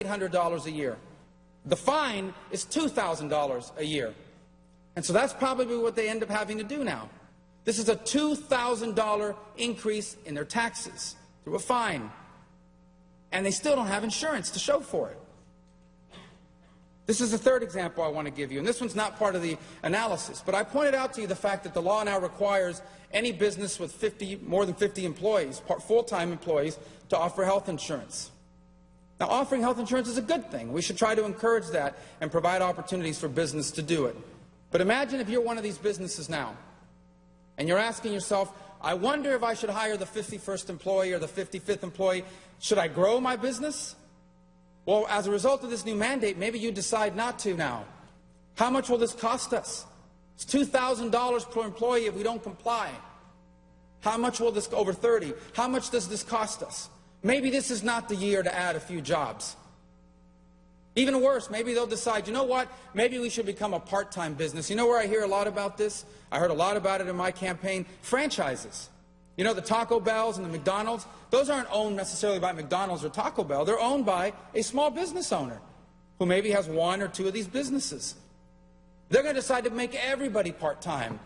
$800 a year. The fine is $2,000 a year. And so that's probably what they end up having to do now. This is a $2,000 increase in their taxes through a fine. And they still don't have insurance to show for it. This is the third example I want to give you, and this one's not part of the analysis, but I pointed out to you the fact that the law now requires any business with more than 50 employees, full-time employees, to offer health insurance. Now, offering health insurance is a good thing. We should try to encourage that and provide opportunities for business to do it. But imagine if you're one of these businesses now, and you're asking yourself, I wonder if I should hire the 51st employee or the 55th employee. Should I grow my business? Well, as a result of this new mandate, maybe you decide not to now. How much will this cost us? It's $2,000 per employee if we don't comply. How much will this, over 30? How much does this cost us? Maybe this is not the year to add a few jobs. Even worse, maybe they'll decide, you know what, maybe we should become a part-time business. You know where I hear a lot about this? I heard a lot about it in my campaign. Franchises. You know, the Taco Bells and the McDonald's, those aren't owned necessarily by McDonald's or Taco Bell. They're owned by a small business owner who maybe has one or two of these businesses. They're going to decide to make everybody part-time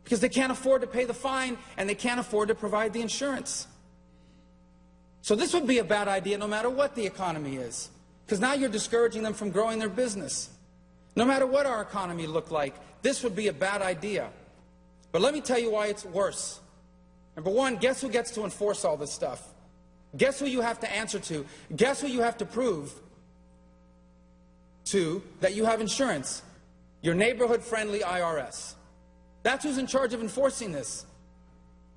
because they can't afford to pay the fine and they can't afford to provide the insurance. So this would be a bad idea no matter what the economy is, because now you're discouraging them from growing their business. No matter what our economy looked like, this would be a bad idea. But let me tell you why it's worse. Number one, guess who gets to enforce all this stuff? Guess who you have to answer to? Guess who you have to prove to that you have insurance? Your neighborhood-friendly IRS. That's who's in charge of enforcing this.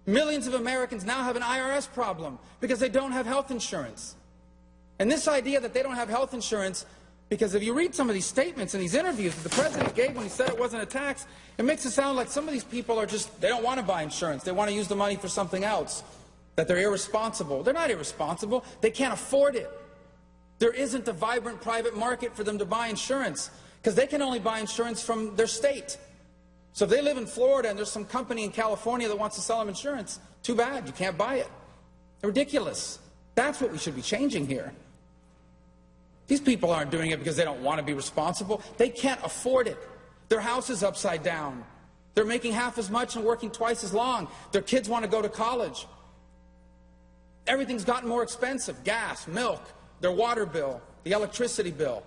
Millions of Americans now have an IRS problem because they don't have health insurance. And this idea that they don't have health insurance, because if you read some of these statements and these interviews that the President gave when he said it wasn't a tax, it makes it sound like some of these people are just, they don't want to buy insurance. They want to use the money for something else, that they're irresponsible. They're not irresponsible. They can't afford it. There isn't a vibrant private market for them to buy insurance because they can only buy insurance from their state. So if they live in Florida and there's some company in California that wants to sell them insurance, too bad, you can't buy it. They're ridiculous. That's what we should be changing here. These people aren't doing it because they don't want to be responsible. They can't afford it. Their house is upside down. They're making half as much and working twice as long. Their kids want to go to college. Everything's gotten more expensive. Gas, milk, their water bill, the electricity bill.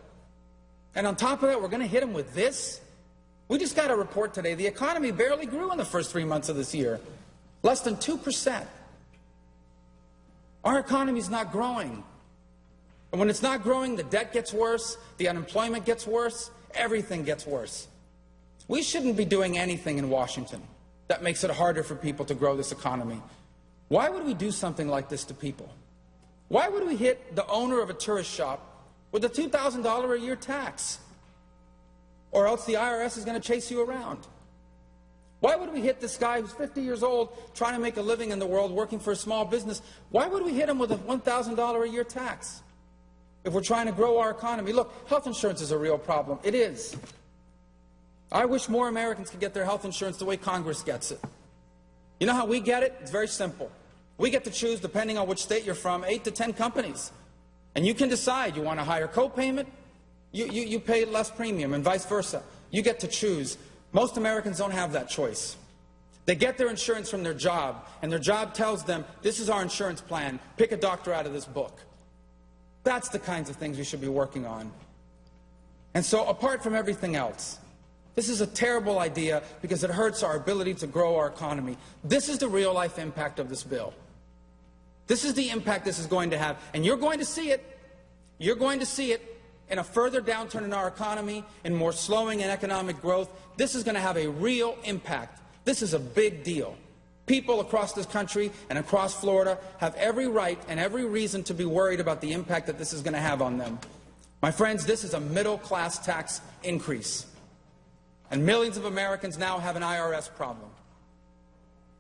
And on top of that, we're going to hit them with this? We just got a report today. The economy barely grew in the first 3 months of this year. Less than 2%. Our economy's not growing. And when it's not growing, the debt gets worse, the unemployment gets worse, everything gets worse. We shouldn't be doing anything in Washington that makes it harder for people to grow this economy. Why would we do something like this to people? Why would we hit the owner of a tourist shop with a $2,000 a year tax? Or else the IRS is going to chase you around. Why would we hit this guy who's 50 years old trying to make a living in the world working for a small business? Why would we hit him with a $1,000 a year tax if we're trying to grow our economy? Look, health insurance is a real problem. It is. I wish more Americans could get their health insurance the way Congress gets it. You know how we get it? It's very simple. We get to choose, depending on which state you're from, 8 to 10 companies. And you can decide you want a higher co-payment, you pay less premium, and vice versa. You get to choose. Most Americans don't have that choice. They get their insurance from their job, and their job tells them, this is our insurance plan, pick a doctor out of this book. That's the kinds of things we should be working on. And so, apart from everything else, this is a terrible idea because it hurts our ability to grow our economy. This is the real-life impact of this bill. This is the impact this is going to have, and you're going to see it. You're going to see it in a further downturn in our economy, in more slowing in economic growth. This is going to have a real impact. This is a big deal. People across this country and across Florida have every right and every reason to be worried about the impact that this is going to have on them. My friends, this is a middle-class tax increase. And millions of Americans now have an IRS problem.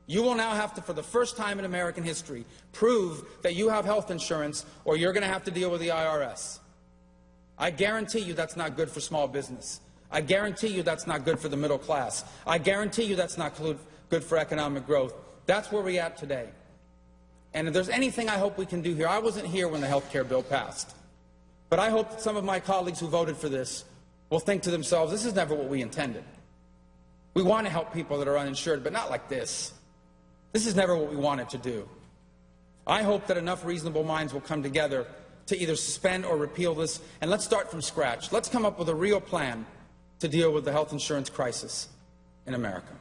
You will now have to, for the first time in American history, prove that you have health insurance or you're going to have to deal with the IRS. I guarantee you that's not good for small business. I guarantee you that's not good for the middle class. I guarantee you that's not good for economic growth. That's where we're at today. And if there's anything I hope we can do here, I wasn't here when the health care bill passed. But I hope that some of my colleagues who voted for this will think to themselves, this is never what we intended. We want to help people that are uninsured, but not like this. This is never what we wanted to do. I hope that enough reasonable minds will come together to either suspend or repeal this, and let's start from scratch. Let's come up with a real plan to deal with the health insurance crisis in America.